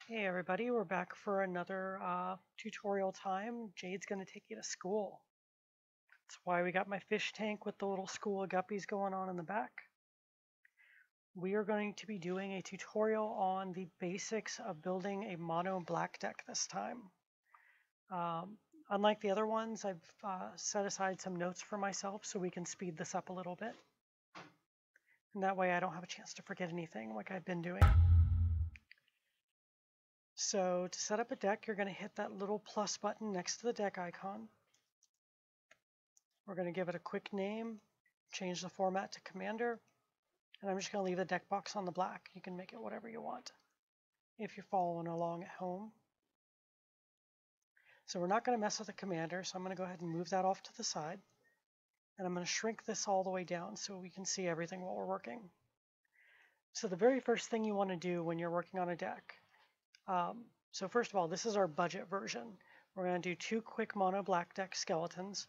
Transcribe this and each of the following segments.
Hey everybody, we're back for another tutorial time. Jade's going to take you to school. That's why we got my fish tank with the little school of guppies going on in the back. We are going to be doing a tutorial on the basics of building a mono black deck this time. Unlike the other ones, I've set aside some notes for myself so we can speed this up a little bit. And that way I don't have a chance to forget anything like I've been doing. So to set up a deck, you're going to hit that little plus button next to the deck icon. We're going to give it a quick name, change the format to Commander, and I'm just going to leave the deck box on the black. You can make it whatever you want if you're following along at home. So we're not going to mess with the Commander, so I'm going to go ahead and move that off to the side. And I'm going to shrink this all the way down so we can see everything while we're working. So the very first thing you want to do when you're working on a deck, so first of all, this is our budget version. We're going to do 2 quick mono black deck skeletons.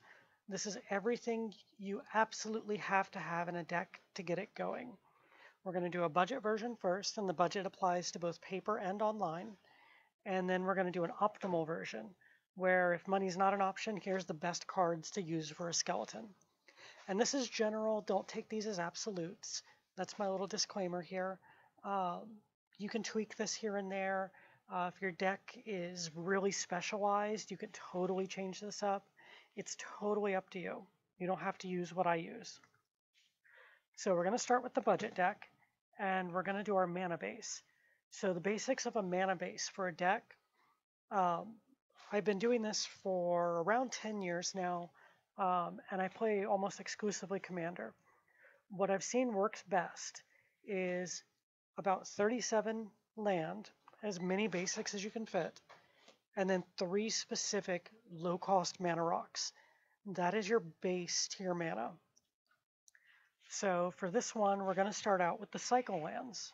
This is everything you absolutely have to have in a deck to get it going. We're going to do a budget version first, and the budget applies to both paper and online. And then we're going to do an optimal version, where if money's not an option, here's the best cards to use for a skeleton. And this is general, don't take these as absolutes. That's my little disclaimer here. You can tweak this here and there. If your deck is really specialized, you can totally change this up. It's totally up to you. You don't have to use what I use. So we're going to start with the budget deck, and we're going to do our mana base. So the basics of a mana base for a deck, I've been doing this for around 10 years now, and I play almost exclusively Commander. What I've seen works best is about 37 land, as many basics as you can fit, and then 3 specific low-cost mana rocks. That is your base tier mana. So for this one, we're going to start out with the cycle lands.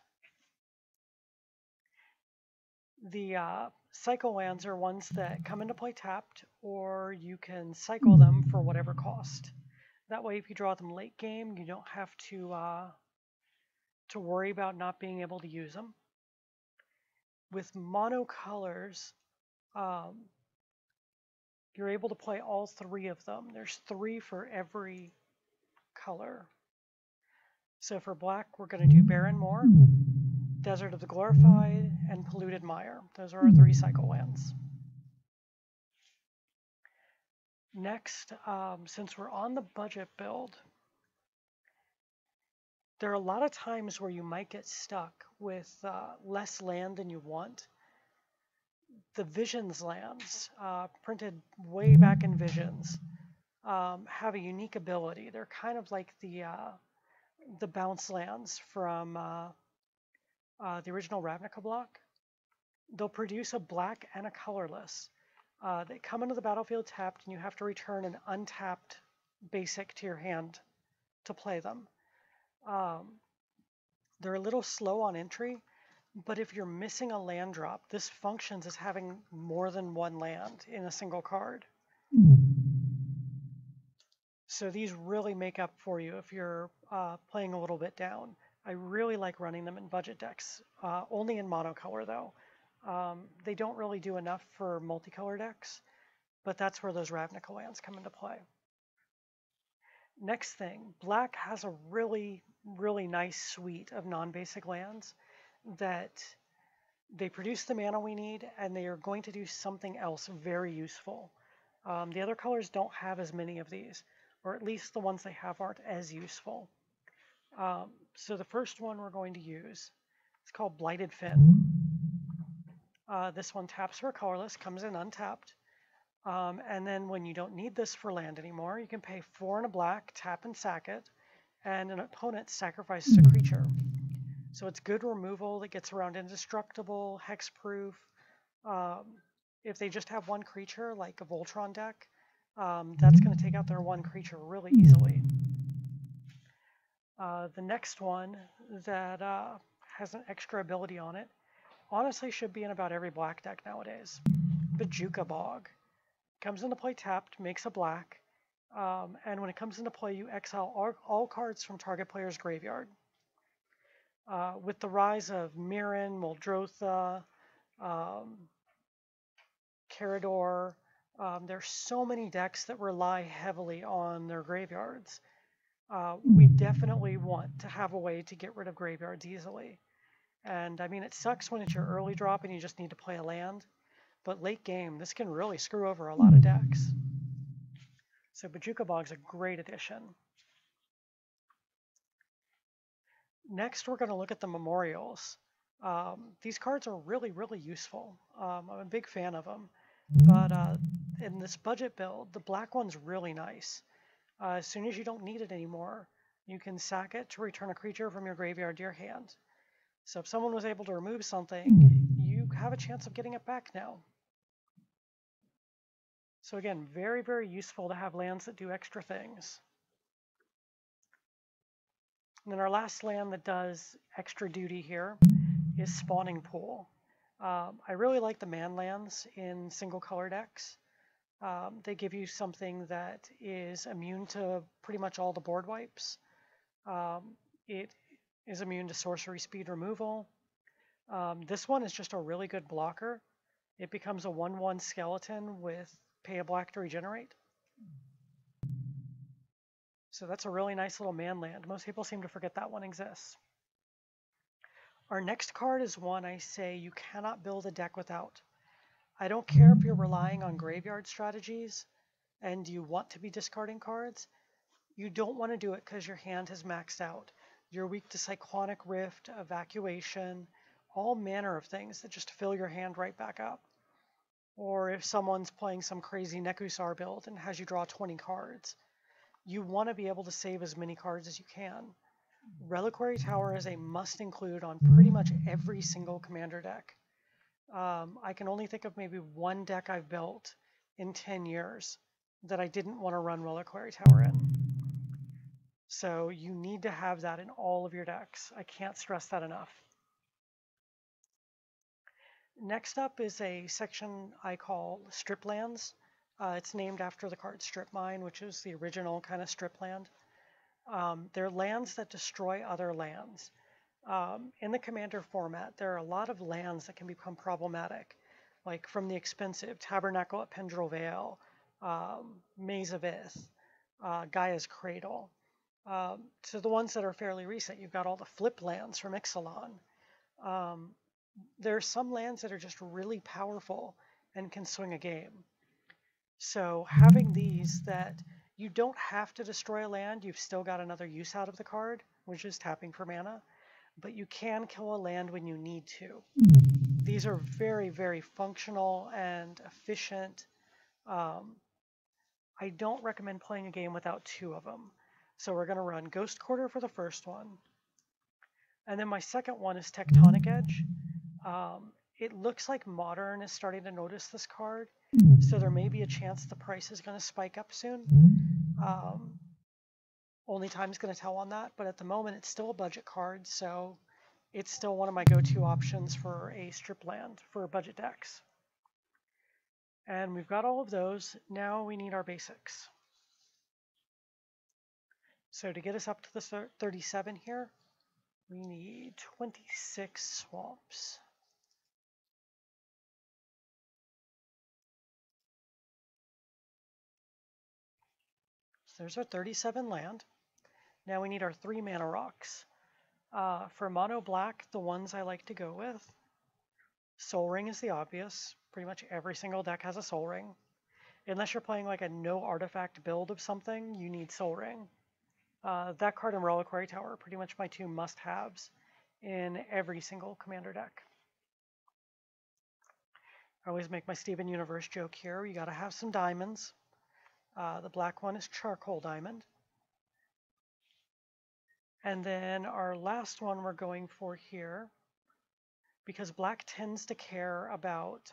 The cycle lands are ones that come into play tapped, or you can cycle them for whatever cost. That way, if you draw them late game, you don't have to worry about not being able to use them. With monocolors, you're able to play all 3 of them. There's 3 for every color. So for black, we're going to do Barren Moor, Desert of the Glorified, and Polluted Mire. Those are our 3 cycle lands. Next, since we're on the budget build, there are a lot of times where you might get stuck with less land than you want. The Visions lands, printed way back in Visions, have a unique ability. They're kind of like the bounce lands from the original Ravnica block. They'll produce a black and a colorless. They come into the battlefield tapped, and you have to return an untapped basic to your hand to play them. They're a little slow on entry, but if you're missing a land drop, this functions as having more than 1 land in a single card. So these really make up for you if you're playing a little bit down. I really like running them in budget decks, only in monocolor though. They don't really do enough for multicolor decks, but that's where those Ravnica lands come into play. Next thing, black has a really, really nice suite of non-basic lands that they produce the mana we need, and they are going to do something else very useful. The other colors don't have as many of these, or at least the ones they have aren't as useful. So the first one we're going to use, it's called Blighted Fin. This one taps for a colorless, comes in untapped. And then when you don't need this for land anymore, you can pay 4 and a black, tap and sack it, and an opponent sacrifices a creature. So it's good removal that gets around indestructible, hexproof. If they just have 1 creature, like a Voltron deck, that's going to take out their 1 creature really easily. The next one that has an extra ability on it, honestly should be in about every black deck nowadays. Bajuka Bog. Comes into play tapped, makes a black, and when it comes into play, you exile all cards from target player's graveyard. With the rise of Mirren, Muldrotha, Carador. There's so many decks that rely heavily on their graveyards. We definitely want to have a way to get rid of graveyards easily. And I mean, it sucks when it's your early drop and you just need to play a land, but late game, this can really screw over a lot of decks. So Bojuka Bog's a great addition. Next, we're going to look at the memorials. These cards are really, really useful. I'm a big fan of them. But in this budget build, the black one's really nice. As soon as you don't need it anymore, you can sack it to return a creature from your graveyard to your hand. So if someone was able to remove something, you have a chance of getting it back now. So again, very, very useful to have lands that do extra things. And then our last land that does extra duty here is Spawning Pool. I really like the man lands in single color decks. They give you something that is immune to pretty much all the board wipes. It is immune to sorcery speed removal. This one is just a really good blocker. It becomes a 1/1 skeleton with pay a black to regenerate. So that's a really nice little man land. Most people seem to forget that one exists. Our next card is one I say you cannot build a deck without. I don't care if you're relying on graveyard strategies and you want to be discarding cards. You don't want to do it because your hand has maxed out. You're weak to Cyclonic Rift, Evacuation, all manner of things that just fill your hand right back up. Or if someone's playing some crazy Nekusar build and has you draw 20 cards, you want to be able to save as many cards as you can. Reliquary Tower is a must include on pretty much every single commander deck. I can only think of maybe one deck I've built in 10 years that I didn't want to run Reliquary Tower in. So you need to have that in all of your decks. I can't stress that enough. Next up is a section I call Strip Lands. It's named after the card Strip Mine, which is the original kind of strip land. They're lands that destroy other lands. In the commander format, there are a lot of lands that can become problematic, like from the expensive Tabernacle at Pendrell Vale, Maze of Ith, Gaia's Cradle, to the ones that are fairly recent. You've got all the flip lands from Ixalan. There are some lands that are just really powerful and can swing a game. So having these that you don't have to destroy a land, you've still got another use out of the card, which is tapping for mana, but you can kill a land when you need to. These are very, very functional and efficient. I don't recommend playing a game without two of them. So we're going to run Ghost Quarter for the first one. And then my second one is Tectonic Edge. It looks like Modern is starting to notice this card, so there may be a chance the price is going to spike up soon. Only time's going to tell on that, but at the moment it's still a budget card, so it's still one of my go-to options for a strip land for budget decks. And we've got all of those. Now we need our basics. So to get us up to the 37 here, we need 26 swamps. So there's our 37 land. Now we need our 3 mana rocks. For mono black, the ones I like to go with, Soul Ring is the obvious. Pretty much every single deck has a Soul Ring. Unless you're playing like a no artifact build of something, you need Soul Ring. That card and Reliquary Tower are pretty much my two must-haves in every single commander deck. I always make my Steven Universe joke here. You gotta have some diamonds. The black one is Charcoal Diamond. And then our last one we're going for here, because black tends to care about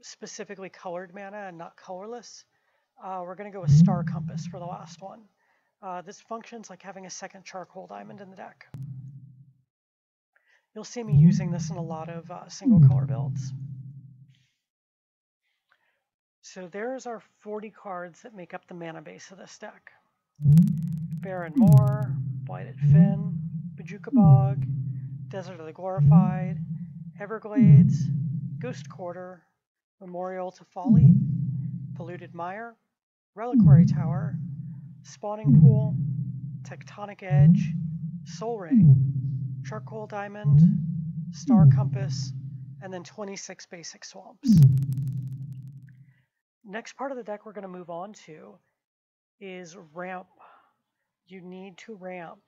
specifically colored mana and not colorless, we're going to go with Star Compass for the last one. This functions like having a second Charcoal Diamond in the deck. You'll see me using this in a lot of single color builds. So there's our 40 cards that make up the mana base of this deck. Barren Moor, Blighted Fin, Bojuka Bog, Desert of the Glorified, Everglades, Ghost Quarter, Memorial to Folly, Polluted Mire, Reliquary Tower, Spawning Pool, Tectonic Edge, Soul Ring, Charcoal Diamond, Star Compass, and then 26 basic swamps. Next part of the deck we're going to move on to is ramp. You need to ramp.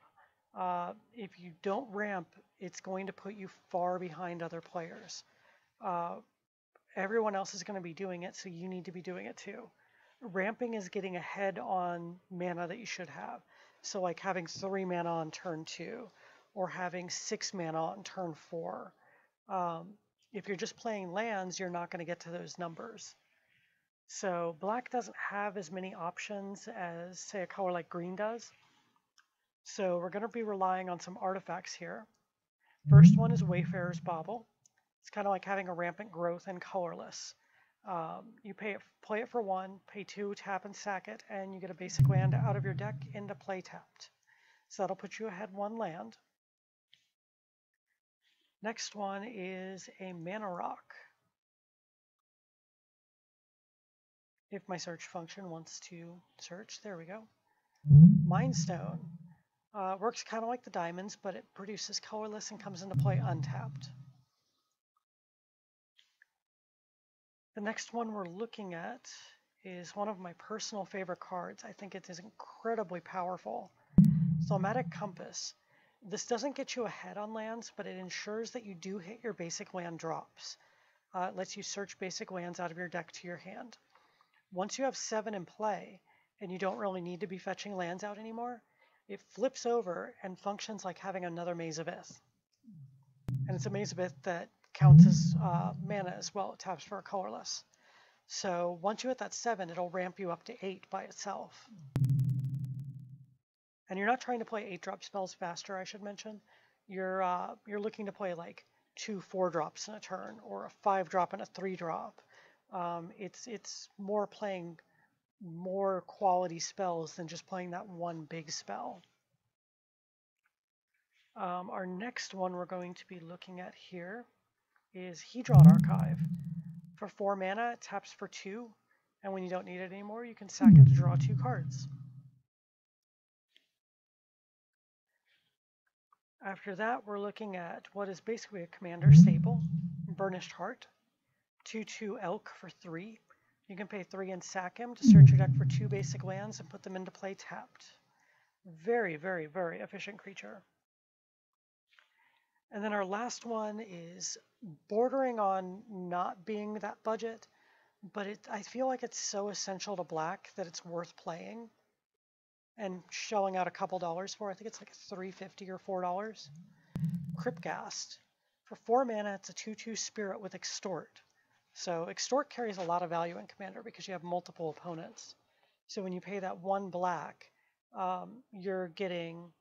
If you don't ramp, it's going to put you far behind other players. Everyone else is going to be doing it, so you need to be doing it too. Ramping is getting ahead on mana that you should have. So like having 3 mana on turn 2, or having 6 mana on turn 4. If you're just playing lands, you're not going to get to those numbers. So black doesn't have as many options as, say, a color like green does. So we're going to be relying on some artifacts here. First one is Wayfarer's Bauble. It's kind of like having a rampant growth and colorless. You play it for 1, pay 2, tap and sack it, and you get a basic land out of your deck into play tapped. So that'll put you ahead 1 land. Next one is a Mana Rock. If my search function wants to search, there we go. Mind Stone. Works kind of like the diamonds, but it produces colorless and comes into play untapped. The next one we're looking at is one of my personal favorite cards. I think it is incredibly powerful. Thaumatic Compass. This doesn't get you ahead on lands, but it ensures that you do hit your basic land drops. It lets you search basic lands out of your deck to your hand. Once you have 7 in play, and you don't really need to be fetching lands out anymore, it flips over and functions like having another Maze of Ith. And it's a Maze of Ith that counts as mana as well. It taps for a colorless. So once you hit that 7, it'll ramp you up to 8 by itself. And you're not trying to play 8-drop spells faster, I should mention. You're looking to play like 2 4-drops in a turn, or a 5-drop and a 3-drop. It's more playing more quality spells than just playing that one big spell. Our next one we're going to be looking at here is Hedron Archive. For 4 mana, it taps for 2, and when you don't need it anymore, you can sack it to draw 2 cards. After that, we're looking at what is basically a commander staple, Burnished Heart. 2/2 Elk for 3. You can pay 3 and sack him to search your deck for 2 basic lands and put them into play tapped. Very, very, very efficient creature. And then our last one is bordering on not being that budget, but I feel like it's so essential to black that it's worth playing and shelling out a couple dollars for. I think it's like $3.50 or $4. Cryptghast. For 4 mana, it's a 2/2 Spirit with Extort. So Extort carries a lot of value in Commander because you have multiple opponents. So when you pay that 1 black, you're getting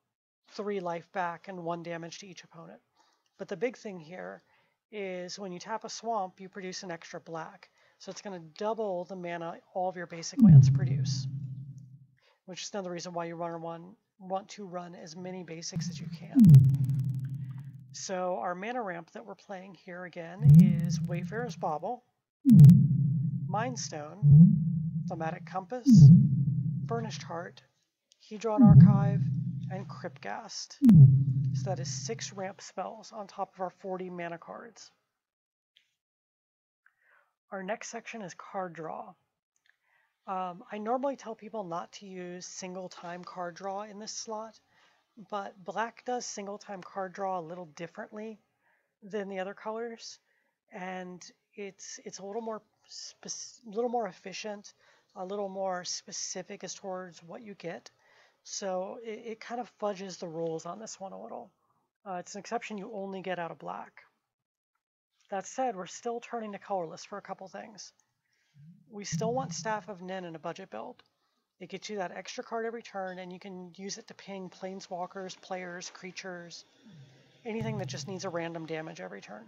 3 life back and 1 damage to each opponent. But the big thing here is when you tap a swamp, you produce an extra black. So it's going to double the mana all of your basic lands produce, which is another reason why you want to run as many basics as you can. So our mana ramp that we're playing here again is Wayfarer's Bauble, Mind Stone, Thaumatic Compass, Burnished Heart, Hedron Archive, and Cryptghast. So that is 6 ramp spells on top of our 40 mana cards. Our next section is card draw. I normally tell people not to use single time card draw in this slot, but black does single time card draw a little differently than the other colors, and it's a little more efficient, a little more specific as towards what you get. So it kind of fudges the rules on this one a little. It's an exception you only get out of black. That said, we're still turning to colorless for a couple things. We still want Staff of Nin in a budget build. It gets you that extra card every turn, and you can use it to ping planeswalkers, players, creatures, anything that just needs a random damage every turn.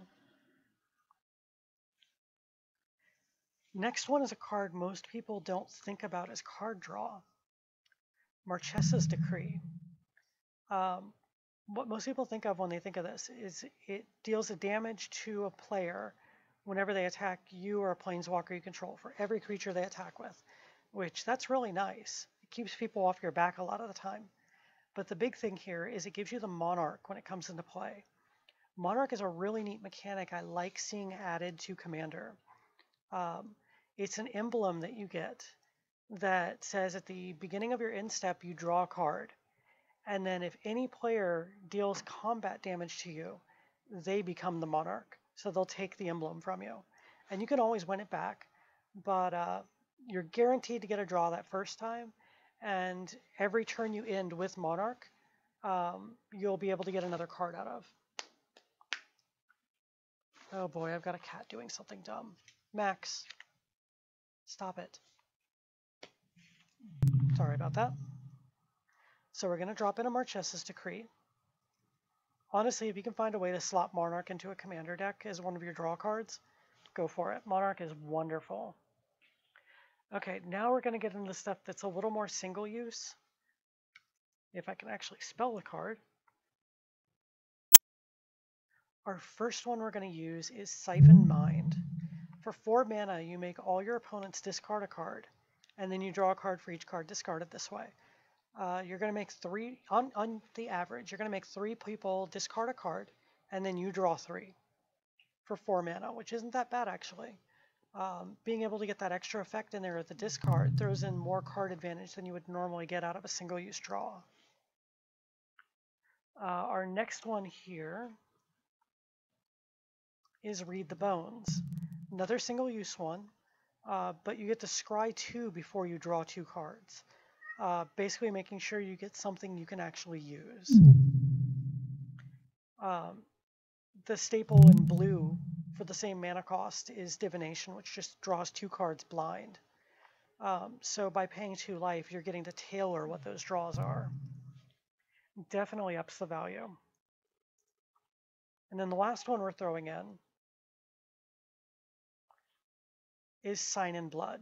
Next one is a card most people don't think about as card draw. Marchesa's Decree. what most people think of when they think of this is it deals a damage to a player whenever they attack you or a planeswalker you control for every creature they attack with, which that's really nice. It keeps people off your back a lot of the time. But the big thing here is it gives you the Monarch when it comes into play. Monarch is a really neat mechanic I like seeing added to Commander. It's an emblem that you get that says at the beginning of your end step you draw a card. And then if any player deals combat damage to you, they become the Monarch. So they'll take the emblem from you. And you can always win it back, but you're guaranteed to get a draw that first time. And every turn you end with Monarch, you'll be able to get another card out of. Oh boy, I've got a cat doing something dumb. Max, stop it. Sorry about that. So we're going to drop in a Marchesa's Decree. Honestly, if you can find a way to slot Monarch into a commander deck as one of your draw cards, go for it. Monarch is wonderful. Okay, now we're going to get into stuff that's a little more single use. If I can actually spell the card. Our first one we're going to use is Siphon Mind. For 4 mana, you make all your opponents discard a card, and then you draw a card for each card discarded this way. You're going to make 3, on the average, you're going to make 3 people discard a card, and then you draw 3 for 4 mana, which isn't that bad actually. Being able to get that extra effect in there at the discard throws in more card advantage than you would normally get out of a single-use draw. Our next one here is Read the Bones. Another single-use one, but you get to scry 2 before you draw 2 cards. Basically making sure you get something you can actually use. The staple in blue for the same mana cost is Divination, which just draws 2 cards blind. So by paying 2 life, you're getting to tailor what those draws are. Definitely ups the value. And then the last one we're throwing in is Sign in Blood.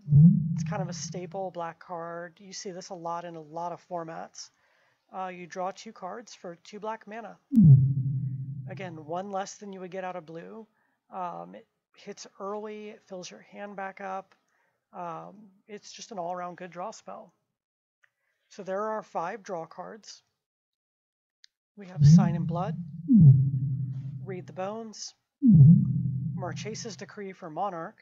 It's kind of a staple black card. You see this a lot in a lot of formats. You draw 2 cards for 2 black mana. Again, 1 less than you would get out of blue. It hits early, it fills your hand back up. It's just an all-around good draw spell. So there are 5 draw cards. We have Sign in Blood, Read the Bones, Marchesa's Decree for Monarch,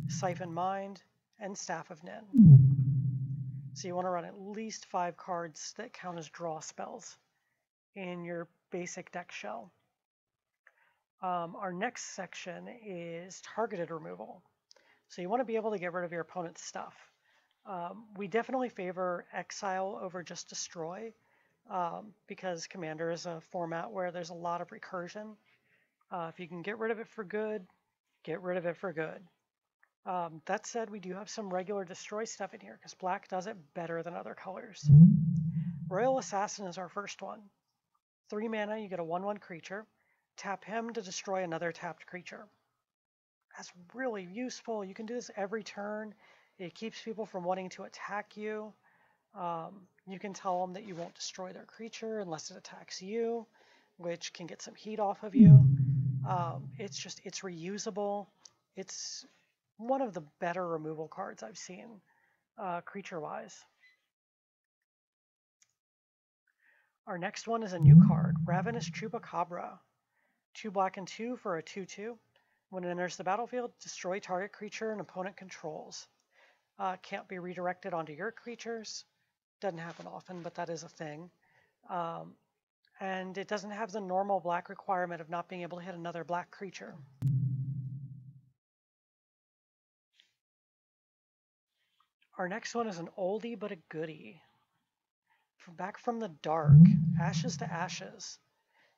Siphon Mind, and Staff of Nin. So you want to run at least 5 cards that count as draw spells in your basic deck shell. Our next section is targeted removal. So you want to be able to get rid of your opponent's stuff. We definitely favor exile over just destroy, because Commander is a format where there's a lot of recursion. If you can get rid of it for good, get rid of it for good. That said, we do have some regular destroy stuff in here because black does it better than other colors. Royal Assassin is our first one. 3 mana, you get a 1/1 creature. Tap him to destroy another tapped creature. That's really useful. You can do this every turn. It keeps people from wanting to attack you. You can tell them that you won't destroy their creature unless it attacks you, which can get some heat off of you. It's reusable. It's one of the better removal cards I've seen, creature-wise. Our next one is a new card, Ravenous Chupacabra. 2 black and 2 for a 2/2. When it enters the battlefield, destroy target creature an opponent controls. Can't be redirected onto your creatures. Doesn't happen often, but that is a thing. And it doesn't have the normal black requirement of not being able to hit another black creature. Our next one is an oldie but a goodie. Back from the Dark, Ashes to Ashes.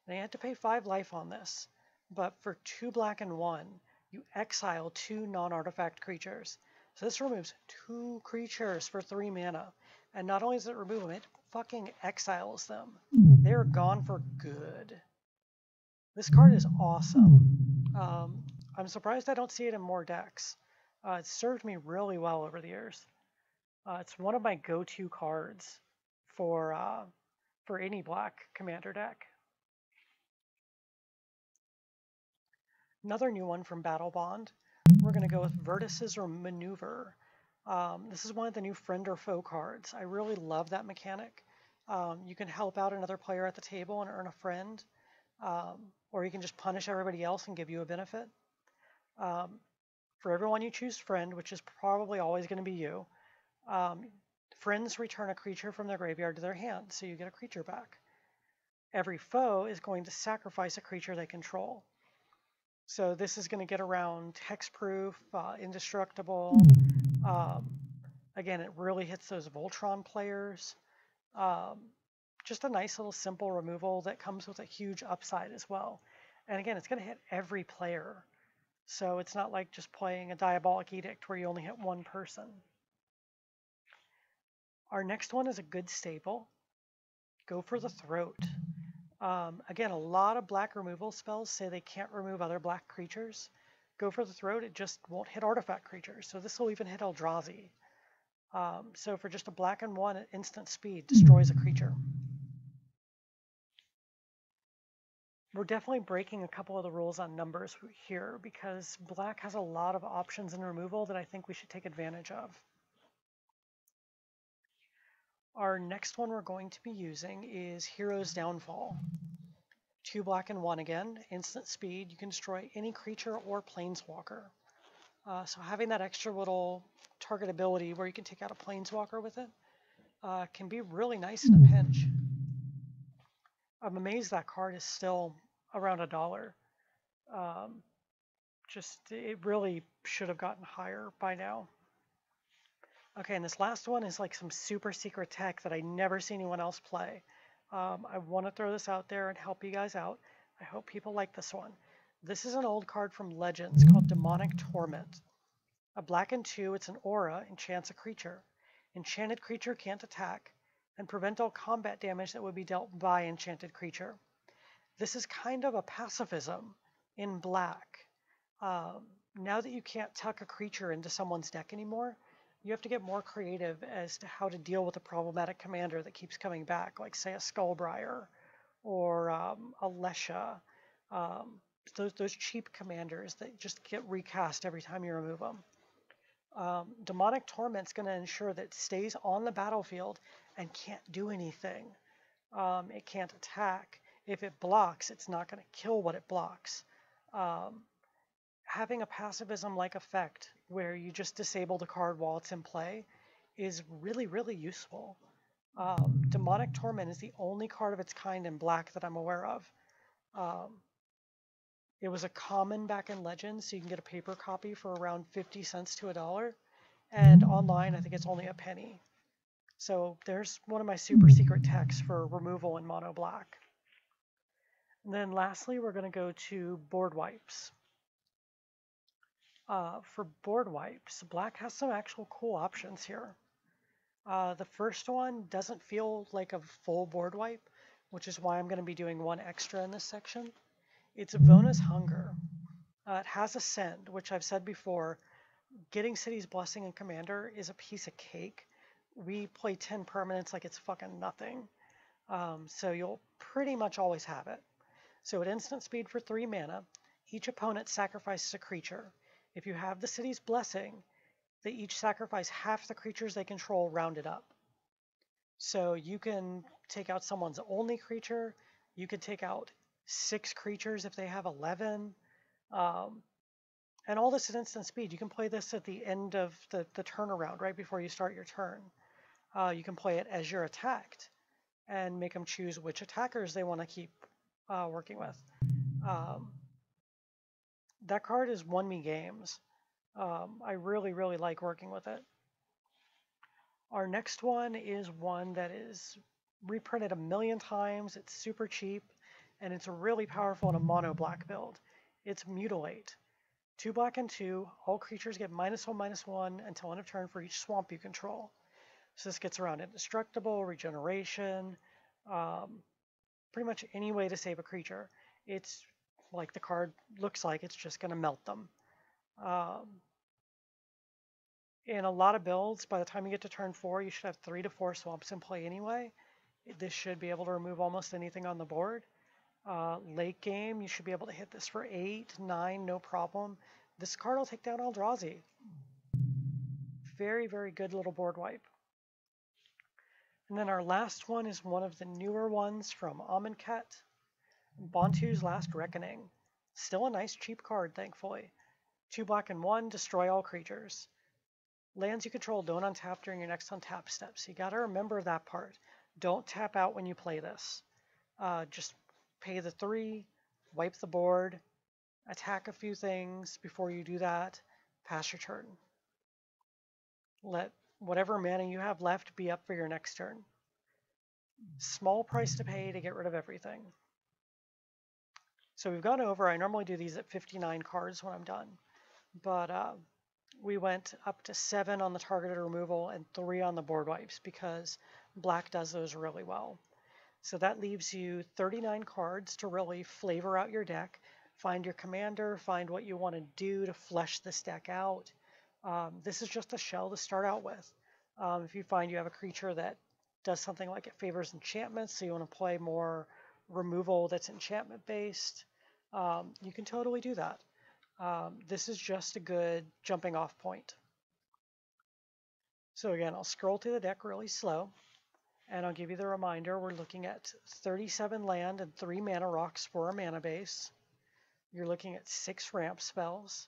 They had to pay 5 life on this, but for 2 black and 1, you exile 2 non-artifact creatures. So this removes 2 creatures for 3 mana. And not only does it remove them, it fucking exiles them. They're gone for good. This card is awesome. I'm surprised I don't see it in more decks. It's served me really well over the years. It's one of my go-to cards for for any black commander deck. Another new one from Battle Bond, we're going to go with Vertices or Maneuver. This is one of the new friend or foe cards. I really love that mechanic. You can help out another player at the table and earn a friend, or you can just punish everybody else and give you a benefit. For everyone you choose friend, which is probably always going to be you, friends return a creature from their graveyard to their hand, so you get a creature back. Every foe is going to sacrifice a creature they control. So this is going to get around hexproof, indestructible. Again, it really hits those Voltron players. Just a nice little simple removal that comes with a huge upside as well. And again, it's going to hit every player. So it's not like just playing a Diabolic Edict where you only hit one person. Our next one is a good staple. Go for the Throat. Again, a lot of black removal spells say they can't remove other black creatures. Go for the Throat, it just won't hit artifact creatures. So this will even hit Eldrazi. So for just a black and one at instant speed, destroys a creature. We're definitely breaking a couple of the rules on numbers here because black has a lot of options in removal that I think we should take advantage of. Our next one we're going to be using is Hero's Downfall. 2 black and 1 again, instant speed. You can destroy any creature or planeswalker. So having that extra little target ability where you can take out a planeswalker with it can be really nice in a pinch. I'm amazed that card is still around $1. It really should have gotten higher by now. Okay, and this last one is like some super secret tech that I never see anyone else play. I want to throw this out there and help you guys out. I hope people like this one. This is an old card from Legends called Demonic Torment. A black and 2, it's an aura, enchants a creature. Enchanted creature can't attack, and prevent all combat damage that would be dealt by enchanted creature. This is kind of a pacifism in black. Now that you can't tuck a creature into someone's deck anymore, you have to get more creative as to how to deal with a problematic commander that keeps coming back, like say a Skullbriar or a Lesha. Those cheap commanders that just get recast every time you remove them. Demonic Torment's going to ensure that it stays on the battlefield and can't do anything. It can't attack. If it blocks, it's not going to kill what it blocks. Having a pacifism-like effect where you just disable the card while it's in play is really, really useful. Demonic Torment is the only card of its kind in black that I'm aware of. It was a common back in Legends, so you can get a paper copy for around 50 cents to $1. And online, I think it's only a penny. So there's one of my super secret techs for removal in mono black. And then lastly, we're going to go to board wipes. For board wipes, black has some actual cool options here. The first one doesn't feel like a full board wipe, which is why I'm going to be doing one extra in this section. It's Vona's Hunger. It has Ascend, which I've said before, getting City's Blessing in Commander is a piece of cake. We play 10 permanents like it's fucking nothing. So you'll pretty much always have it. So at instant speed for 3 mana, each opponent sacrifices a creature. If you have the City's Blessing, they each sacrifice half the creatures they control rounded up. So you can take out someone's only creature, you could take out 6 creatures if they have 11, and all this at instant speed. You can play this at the end of the turnaround, right before you start your turn. You can play it as you're attacked and make them choose which attackers they want to keep working with. That card has won me games. I really, really like working with it. Our next one is one that is reprinted a million times. It's super cheap, and it's really powerful in a mono black build. It's Mutilate. 2 black and 2, all creatures get -1/-1 until end of turn for each swamp you control. So this gets around indestructible, regeneration, pretty much any way to save a creature. It's like the card looks like, it's just going to melt them. In a lot of builds, by the time you get to turn 4, you should have 3 to 4 swamps in play anyway. This should be able to remove almost anything on the board. Late game, you should be able to hit this for 8, 9, no problem. This card will take down Eldrazi. Very, very good little board wipe. And then our last one is one of the newer ones from Amonkhet, Bantu's Last Reckoning. Still a nice cheap card, thankfully. 2 black and 1, destroy all creatures. Lands you control don't untap during your next untap steps. You gotta remember that part. Don't tap out when you play this. Just pay the 3, wipe the board, attack a few things before you do that, pass your turn. Let whatever mana you have left be up for your next turn. Small price to pay to get rid of everything. So we've gone over, I normally do these at 59 cards when I'm done, but we went up to 7 on the targeted removal and 3 on the board wipes because black does those really well. So that leaves you 39 cards to really flavor out your deck, find your commander, find what you want to do to flesh this deck out. This is just a shell to start out with. If you find you have a creature that does something like it favors enchantments, so you want to play more removal that's enchantment based, you can totally do that. This is just a good jumping off point. So again, I'll scroll through the deck really slow, and I'll give you the reminder. We're looking at 37 land and 3 mana rocks for our mana base. You're looking at 6 ramp spells,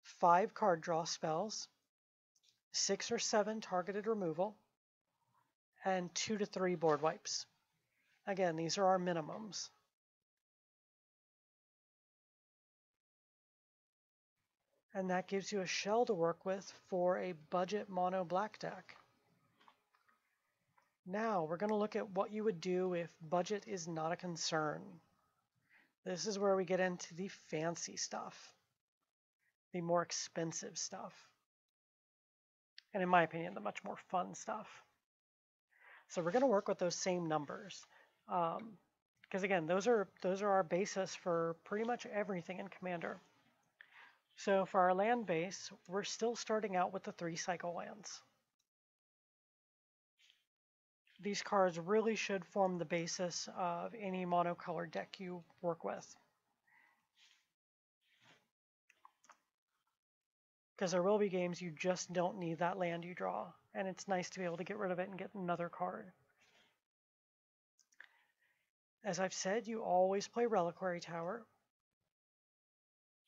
5 card draw spells, 6 or 7 targeted removal, and 2 to 3 board wipes. Again, these are our minimums. And that gives you a shell to work with for a budget mono black deck. Now we're going to look at what you would do if budget is not a concern. This is where we get into the fancy stuff, the more expensive stuff, and in my opinion, the much more fun stuff. So we're going to work with those same numbers, because again, those are our basis for pretty much everything in Commander. So for our land base, we're still starting out with the 3 cycle lands. These cards really should form the basis of any monocolored deck you work with, because there will be games you just don't need that land you draw, and it's nice to be able to get rid of it and get another card. As I've said, you always play Reliquary Tower.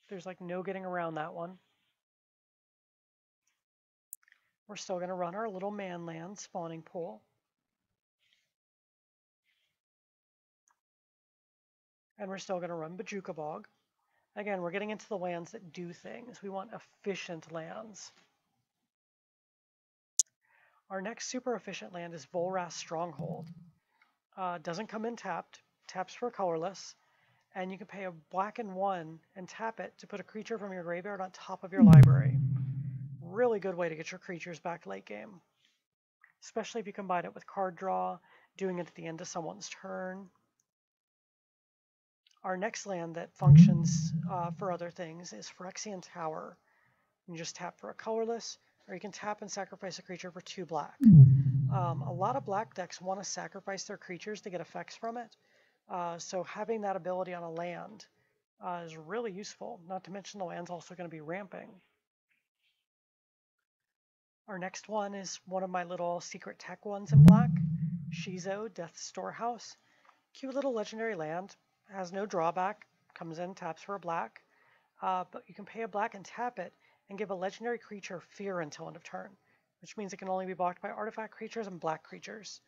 There's like no getting around that one. We're still going to run our little man land spawning pool. And we're still going to run Bojuka Bog. Again, we're getting into the lands that do things. We want efficient lands. Our next super efficient land is Volrath's Stronghold. Doesn't come in tapped, taps for colorless, and you can pay a black and 1 and tap it to put a creature from your graveyard on top of your library. Really good way to get your creatures back late game, especially if you combine it with card draw, doing it at the end of someone's turn. Our next land that functions for other things is Phyrexian Tower. You can just tap for a colorless, or you can tap and sacrifice a creature for 2 black. A lot of black decks want to sacrifice their creatures to get effects from it, so having that ability on a land is really useful, not to mention the land's also going to be ramping. Our next one is one of my little secret tech ones in black, Shizo, Death's Storehouse. Cute little legendary land, has no drawback, comes in, taps for a black, but you can pay a black and tap it and give a legendary creature fear until end of turn, which means it can only be blocked by artifact creatures and black creatures.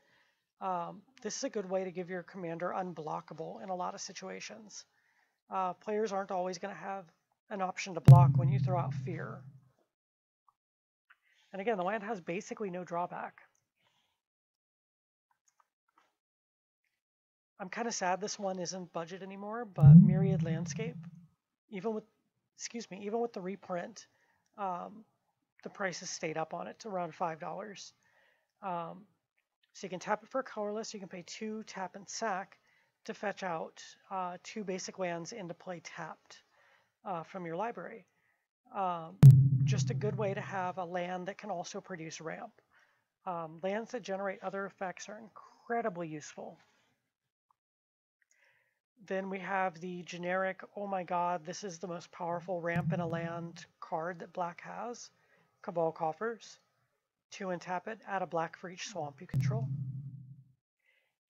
This is a good way to give your commander unblockable in a lot of situations. Players aren't always going to have an option to block when you throw out fear. And again, the land has basically no drawback. I'm kind of sad this one isn't budget anymore, but Myriad Landscape, even with the reprint, the price has stayed up on it to around $5. So you can tap it for a colorless, you can pay 2, tap and sack to fetch out 2 basic lands into play tapped from your library. Just a good way to have a land that can also produce ramp. Lands that generate other effects are incredibly useful. Then we have the generic, oh my god, this is the most powerful ramp in a land card that black has, Cabal Coffers. 2 and tap it, add a black for each swamp you control.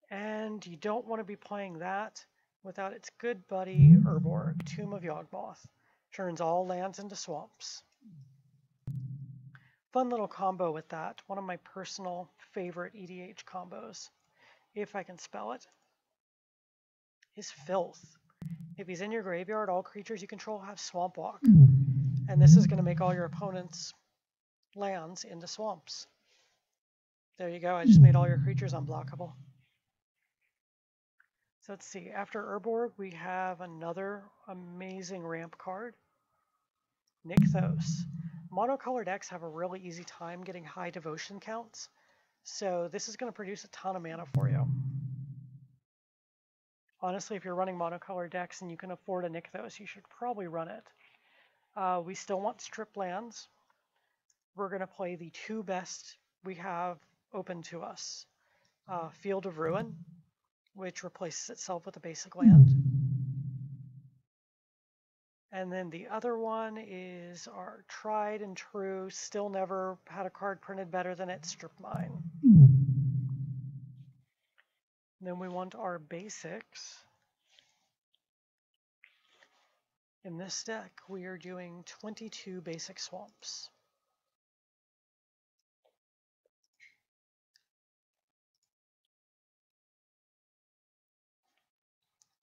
And you don't want to be playing that without its good buddy Urborg, Tomb of Yawgmoth. Turns all lands into swamps. Fun little combo with that. One of my personal favorite EDH combos, if I can spell it, is Filth. If he's in your graveyard, all creatures you control have Swamp Walk. And this is going to make all your opponent's lands into swamps. There you go. I just made all your creatures unblockable. So let's see. After Urborg, we have another amazing ramp card, Nykthos. Monocolored decks have a really easy time getting high devotion counts, so this is going to produce a ton of mana for you. Honestly, if you're running monocolored decks and you can afford a Nykthos, you should probably run it. We still want strip lands. We're going to play the 2 best we have open to us. Field of Ruin, which replaces itself with a basic land. And then the other one is our tried and true, still never had a card printed better than it, Strip Mine. Then we want our basics. In this deck, we are doing 22 basic swamps.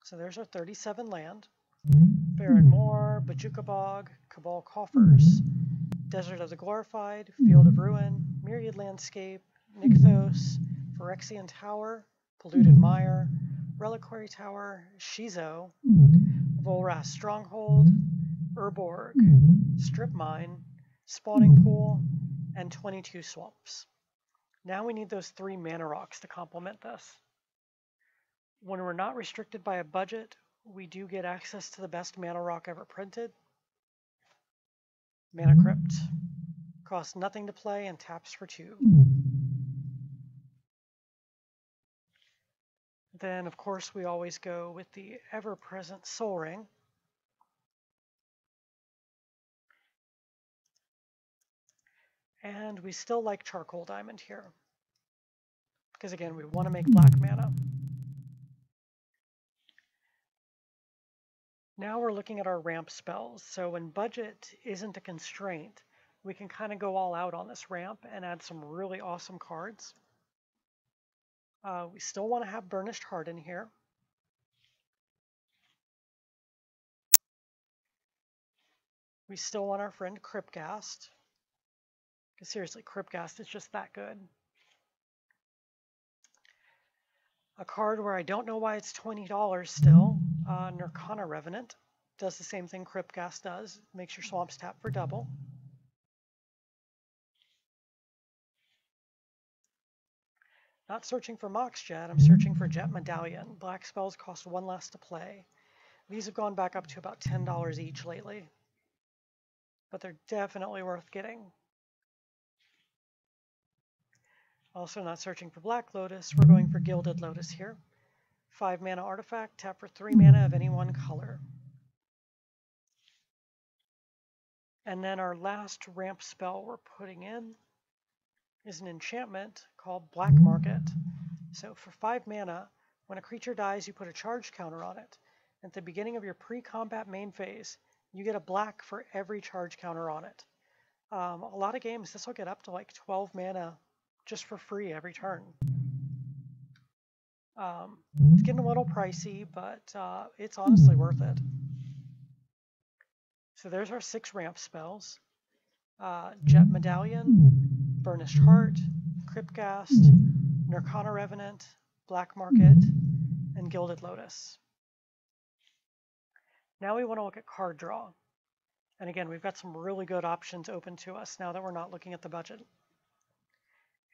So there's our 37 land. Barren Moor, Bajuka Bog, Cabal Coffers, Desert of the Glorified, Field of Ruin, Myriad Landscape, Nykthos, Phyrexian Tower, Polluted Mire, Reliquary Tower, Shizo, Volrath Stronghold, Urborg, Strip Mine, Spawning Pool, and 22 swamps. Now we need those 3 mana rocks to complement this. When we're not restricted by a budget, we do get access to the best mana rock ever printed. Mana Crypt. Costs nothing to play and taps for 2. Then, of course, we always go with the ever-present Soul Ring. And we still like Charcoal Diamond here, because again, we want to make black mana. Now we're looking at our ramp spells. So when budget isn't a constraint, we can kind of go all out on this ramp and add some really awesome cards. We still want to have Burnished Heart in here. We still want our friend Cryptghast. Because seriously, Cryptghast is just that good. A card where I don't know why it's $20 still, Nirkana Revenant. Does the same thing Cryptghast does. Makes your swamps tap for double. Not searching for Mox Jet, I'm searching for Jet Medallion. Black spells cost 1 less to play. These have gone back up to about $10 each lately, but they're definitely worth getting. Also not searching for Black Lotus, we're going for Gilded Lotus here. 5 mana artifact, tap for 3 mana of any one color. And then our last ramp spell we're putting in is an enchantment called Black Market. So for 5 mana, when a creature dies, you put a charge counter on it. At the beginning of your pre-combat main phase, you get a black for every charge counter on it. A lot of games, this will get up to like 12 mana just for free every turn. It's getting a little pricey, but it's honestly worth it. So there's our 6 ramp spells. Jet Medallion, Burnished Heart, Cryptghast, Nirkana Revenant, Black Market, and Gilded Lotus. Now we want to look at card draw. And again, we've got some really good options open to us now that we're not looking at the budget.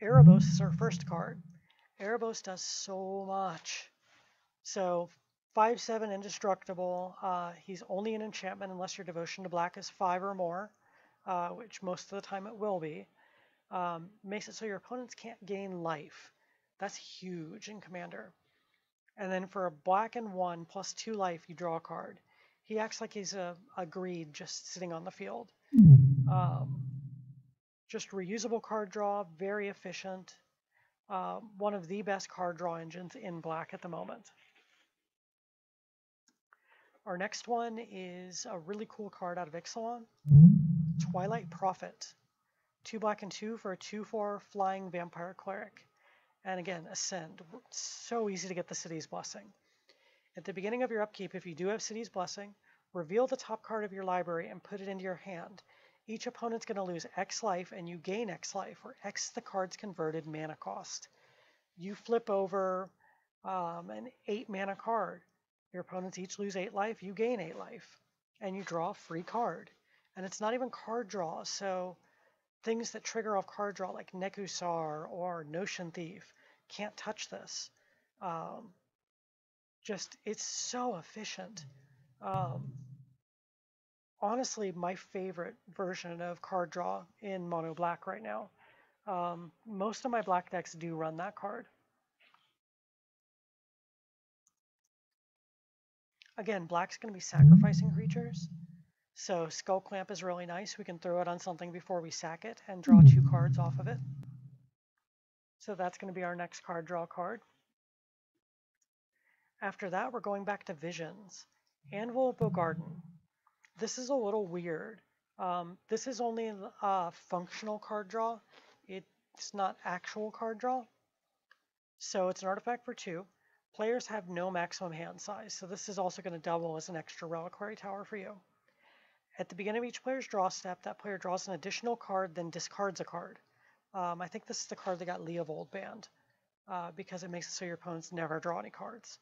Erebos is our first card. Erebos does so much. So 5/7 indestructible. He's only an enchantment unless your devotion to black is 5 or more, which most of the time it will be. Makes it so your opponents can't gain life. That's huge in Commander. And then for a black and 1 plus 2 life, you draw a card. He acts like he's a greed just sitting on the field. Just reusable card draw, very efficient. One of the best card draw engines in black at the moment. Our next one is a really cool card out of Ixalan, Twilight Prophet. 2 black and 2 for a 2/4 flying vampire cleric. And again, Ascend. So easy to get the City's Blessing. At the beginning of your upkeep, if you do have City's Blessing, reveal the top card of your library and put it into your hand. Each opponent's going to lose X life and you gain X life, where X is the card's converted mana cost. You flip over an 8 mana card. Your opponents each lose 8 life, you gain 8 life, and you draw a free card. And it's not even card draw, so things that trigger off card draw like Nekusar or Notion Thief can't touch this. It's so efficient. Honestly, my favorite version of card draw in mono black right now. Most of my black decks do run that card. Again, black's going to be sacrificing creatures. So Skull Clamp is really nice. We can throw it on something before we sack it and draw 2 cards off of it. So that's going to be our next card draw card. After that, we're going back to Visions. Anvil of Bogarden. This is a little weird. This is only functional card draw. It's not actual card draw. So it's an artifact for 2. Players have no maximum hand size, so this is also going to double as an extra reliquary tower for you. At the beginning of each player's draw step, that player draws an additional card, then discards a card. I think this is the card that got Leovold banned, because it makes it so your opponents never draw any cards.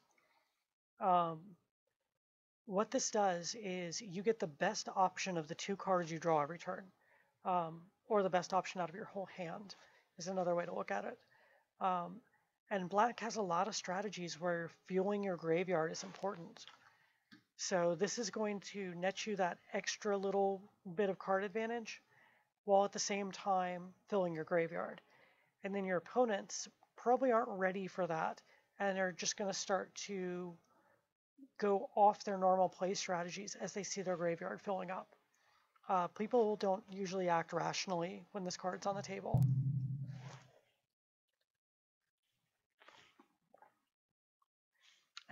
What this does is you get the best option of the 2 cards you draw every turn, or the best option out of your whole hand is another way to look at it. And black has a lot of strategies where fueling your graveyard is important. So this is going to net you that extra little bit of card advantage, while at the same time filling your graveyard. And then your opponents probably aren't ready for that, and they're just going to start to go off their normal play strategies as they see their graveyard filling up. People don't usually act rationally when this card's on the table.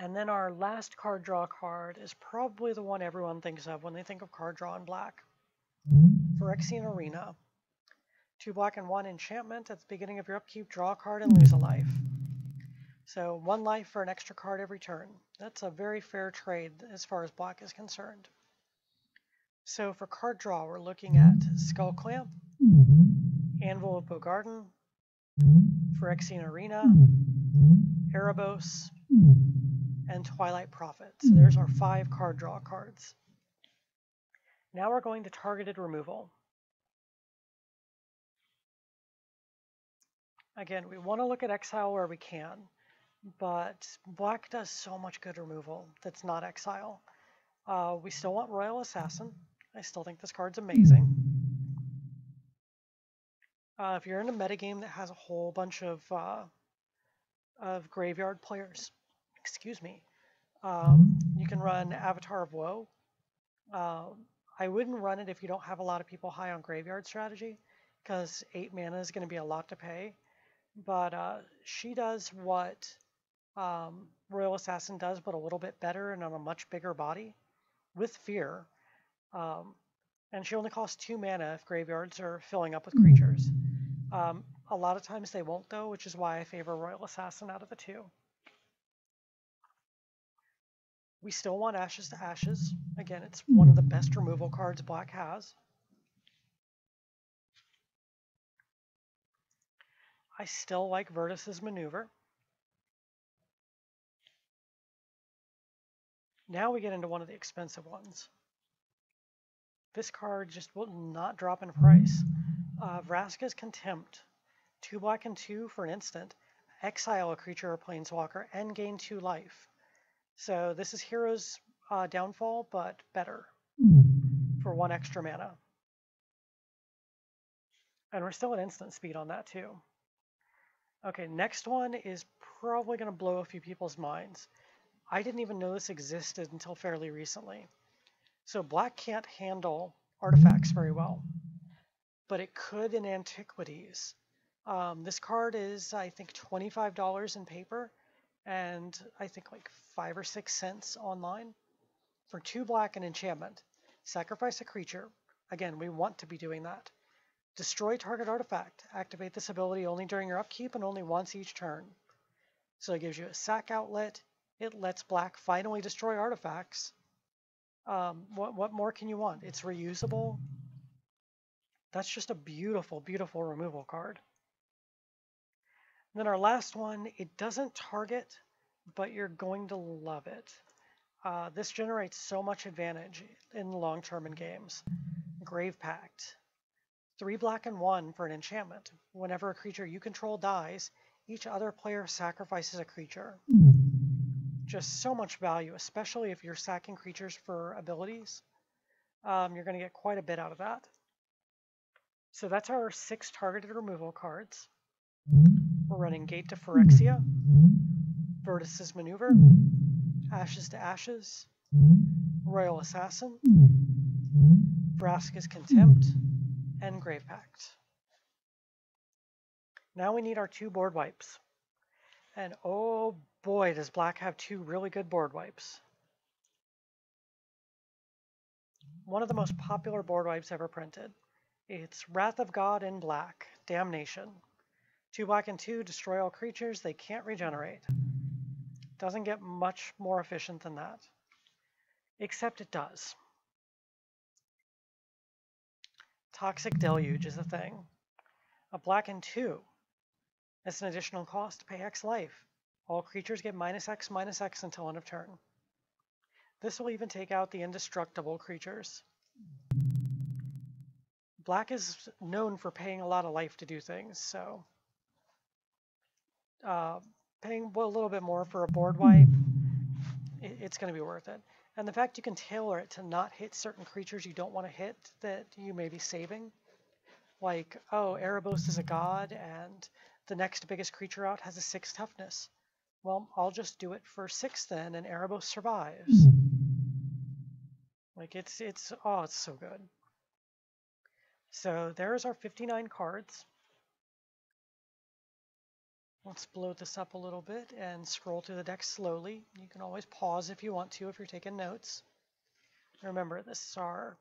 And then our last card draw card is probably the one everyone thinks of when they think of card draw in black. Phyrexian Arena. 2 black and 1 enchantment. At the beginning of your upkeep, draw a card and lose a life. So 1 life for an extra card every turn. That's a very fair trade as far as black is concerned. So for card draw, we're looking at Skull Clamp, Anvil of Bogarden, Phyrexian Arena, Erebos, and Twilight Prophet. So there's our 5 card draw cards. Now we're going to targeted removal. Again, we want to look at exile where we can, but black does so much good removal that's not exile. We still want Royal Assassin. I still think this card's amazing. If you're in a metagame that has a whole bunch of graveyard players, excuse me, you can run Avatar of Woe. I wouldn't run it if you don't have a lot of people high on graveyard strategy, because 8 mana is going to be a lot to pay. But she does what Royal Assassin does, but a little bit better and on a much bigger body with Fear. And she only costs 2 mana if graveyards are filling up with creatures. A lot of times they won't, though, which is why I favor Royal Assassin out of the 2. We still want Ashes to Ashes. Again, it's one of the best removal cards black has. I still like Virtus's Maneuver. Now we get into one of the expensive ones. This card just will not drop in price. Vraska's Contempt. 2 black and 2 for an instant. Exile a creature or planeswalker and gain 2 life. So this is Hero's Downfall, but better for 1 extra mana. And we're still at instant speed on that too. Okay, next one is probably going to blow a few people's minds. I didn't even know this existed until fairly recently. So black can't handle artifacts very well, but it could in antiquities. This card is, I think, $25 in paper, and I think like 5 or 6 cents online. For 2 black and enchantment, sacrifice a creature. Again, we want to be doing that. Destroy target artifact. Activate this ability only during your upkeep and only once each turn. So it gives you a sack outlet. It lets black finally destroy artifacts. What more can you want? It's reusable. That's just a beautiful, beautiful removal card. And then our last one, it doesn't target, but you're going to love it. This generates so much advantage in the long term in games. Grave Pact. 3 black and 1 for an enchantment. Whenever a creature you control dies, each other player sacrifices a creature. Just so much value, especially if you're sacking creatures for abilities. You're going to get quite a bit out of that. So that's our 6 targeted removal cards. We're running Gate to Phyrexia, Vertice's Maneuver, Ashes to Ashes, Royal Assassin, Vraska's Contempt, and Grave Pact. Now we need our 2 board wipes. And oh boy, does black have 2 really good board wipes. One of the most popular board wipes ever printed. It's Wrath of God in black, Damnation. 2 black and 2, destroy all creatures, they can't regenerate. Doesn't get much more efficient than that. Except it does. Toxic Deluge is a thing. A black and 2. It's an additional cost, pay X life. All creatures get -X until end of turn. This will even take out the indestructible creatures. Black is known for paying a lot of life to do things, so paying a little bit more for a board wipe, it's going to be worth it. And the fact you can tailor it to not hit certain creatures you don't want to hit that you may be saving. Like, oh, Erebos is a god, and the next biggest creature out has a 6 toughness. Well, I'll just do it for 6 then, and Erebos survives. Like, it's so good. So there's our 59 cards. Let's blow this up a little bit and scroll through the deck slowly. You can always pause if you want to, if you're taking notes. Remember, this is our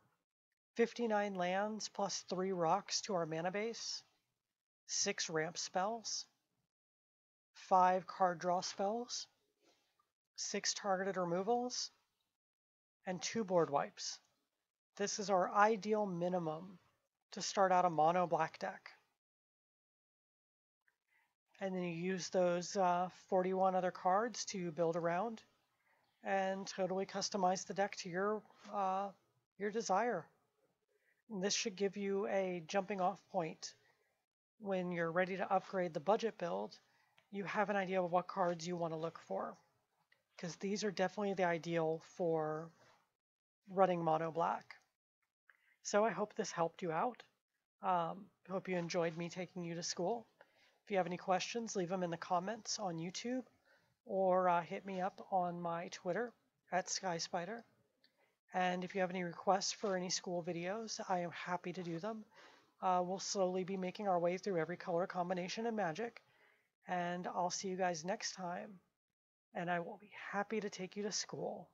59 lands plus 3 rocks to our mana base, 6 ramp spells, 5 card draw spells, 6 targeted removals, and 2 board wipes. This is our ideal minimum to start out a mono black deck. And then you use those 41 other cards to build around and totally customize the deck to your desire. And this should give you a jumping off point when you're ready to upgrade the budget build. You have an idea of what cards you want to look for, because these are definitely the ideal for running mono black. So I hope this helped you out. Hope you enjoyed me taking you to school. If you have any questions, leave them in the comments on YouTube, or hit me up on my Twitter @SkySpider. And if you have any requests for any school videos, I am happy to do them. We'll slowly be making our way through every color combination in Magic, and I'll see you guys next time, and I will be happy to take you to school.